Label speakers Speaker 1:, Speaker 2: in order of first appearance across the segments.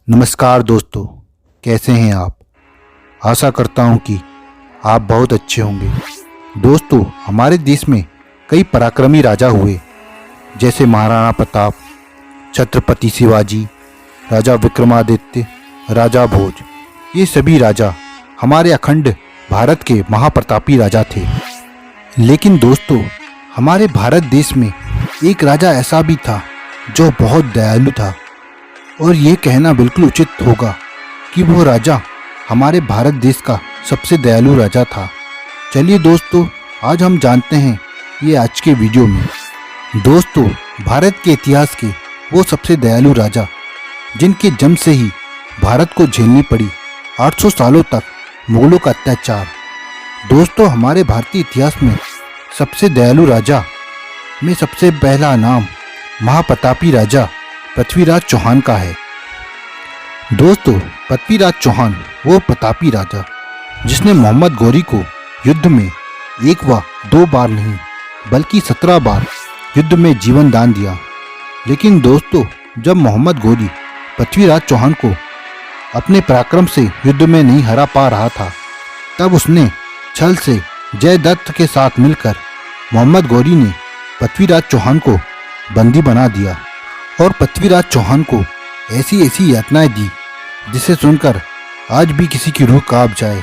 Speaker 1: नमस्कार दोस्तों, कैसे हैं आप। आशा करता हूं कि आप बहुत अच्छे होंगे। दोस्तों, हमारे देश में कई पराक्रमी राजा हुए, जैसे महाराणा प्रताप, छत्रपति शिवाजी, राजा विक्रमादित्य, राजा भोज। ये सभी राजा हमारे अखंड भारत के महाप्रतापी राजा थे। लेकिन दोस्तों, हमारे भारत देश में एक राजा ऐसा भी था जो बहुत दयालु था, और ये कहना बिल्कुल उचित होगा कि वो राजा हमारे भारत देश का सबसे दयालु राजा था। चलिए दोस्तों, आज हम जानते हैं ये आज के वीडियो में। दोस्तों, भारत के इतिहास के वो सबसे दयालु राजा जिनके जन्म से ही भारत को झेलनी पड़ी 800 सालों तक मुगलों का अत्याचार। दोस्तों, हमारे भारतीय इतिहास में सबसे दयालु राजा में सबसे पहला नाम महाप्रतापी राजा पृथ्वीराज चौहान का है। दोस्तों, पृथ्वीराज चौहान वो प्रतापी राजा जिसने मोहम्मद गौरी को युद्ध में एक व दो बार नहीं बल्कि 17 बार युद्ध में जीवन दान दिया। लेकिन दोस्तों, जब मोहम्मद गौरी पृथ्वीराज चौहान को अपने पराक्रम से युद्ध में नहीं हरा पा रहा था, तब उसने छल से जयदत्त के साथ मिलकर मोहम्मद गौरी ने पृथ्वीराज चौहान को बंदी बना दिया और पृथ्वीराज चौहान को ऐसी यातनाएं दी जिसे सुनकर आज भी किसी की रूह कांप जाए।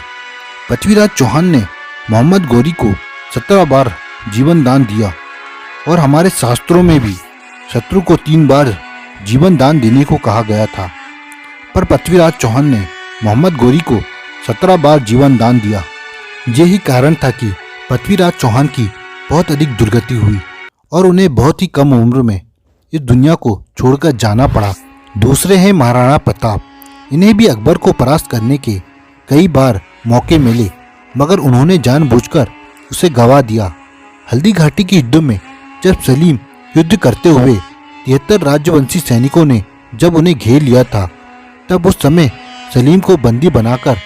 Speaker 1: पृथ्वीराज चौहान ने मोहम्मद गौरी को 17 बार जीवन दान दिया और हमारे शास्त्रों में भी शत्रु को 3 बार जीवन दान देने को कहा गया था, पर पृथ्वीराज चौहान ने मोहम्मद गौरी को 17 बार जीवन दान दिया। यही कारण था कि पृथ्वीराज चौहान की बहुत अधिक दुर्गति हुई और उन्हें बहुत ही कम उम्र में इस दुनिया को छोड़कर जाना पड़ा। दूसरे हैं महाराणा प्रताप। इन्हें भी अकबर को परास्त करने के कई बार मौके मिले, मगर उन्होंने जानबूझकर उसे गंवा दिया। हल्दी घाटी के युद्ध में जब सलीम युद्ध करते हुए 73 राजवंशी सैनिकों ने जब उन्हें घेर लिया था, तब उस समय सलीम को बंदी बनाकर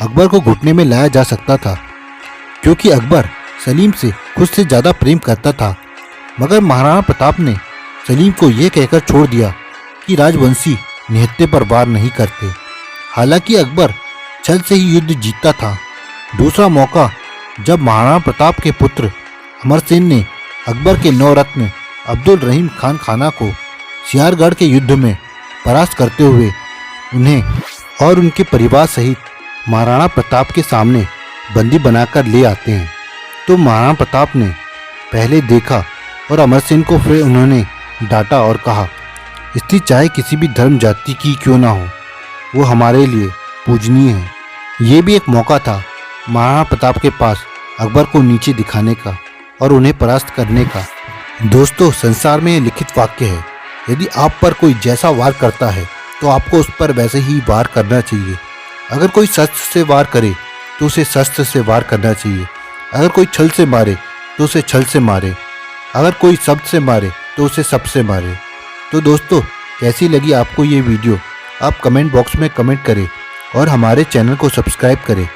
Speaker 1: अकबर को घुटने में लाया जा सकता था, क्योंकि अकबर सलीम से खुद से ज़्यादा प्रेम करता था। मगर महाराणा प्रताप ने सलीम को यह कहकर छोड़ दिया कि राजवंशी निहत्थे पर वार नहीं करते। हालांकि अकबर छल से ही युद्ध जीतता था। दूसरा मौका जब महाराणा प्रताप के पुत्र अमरसेन ने अकबर के नवरत्न अब्दुल रहीम खान खाना को सियारगढ़ के युद्ध में परास्त करते हुए उन्हें और उनके परिवार सहित महाराणा प्रताप के सामने बंदी बनाकर ले आते हैं, तो महाराणा प्रताप ने पहले देखा और अमरसेन को फिर उन्होंने डांटा और कहा, स्त्री चाहे किसी भी धर्म जाति की क्यों ना हो, वो हमारे लिए पूजनीय है। ये भी एक मौका था महाराणा प्रताप के पास अकबर को नीचे दिखाने का और उन्हें परास्त करने का। दोस्तों, संसार में लिखित वाक्य है, यदि आप पर कोई जैसा वार करता है तो आपको उस पर वैसे ही वार करना चाहिए। अगर कोई शस्त्र से वार करे तो उसे शस्त्र से वार करना चाहिए। अगर कोई छल से मारे तो उसे छल से मारे। अगर कोई शब्द से मारे तो उसे शब्द से मारे। तो दोस्तों, कैसी लगी आपको ये वीडियो, आप कमेंट बॉक्स में कमेंट करें और हमारे चैनल को सब्सक्राइब करें।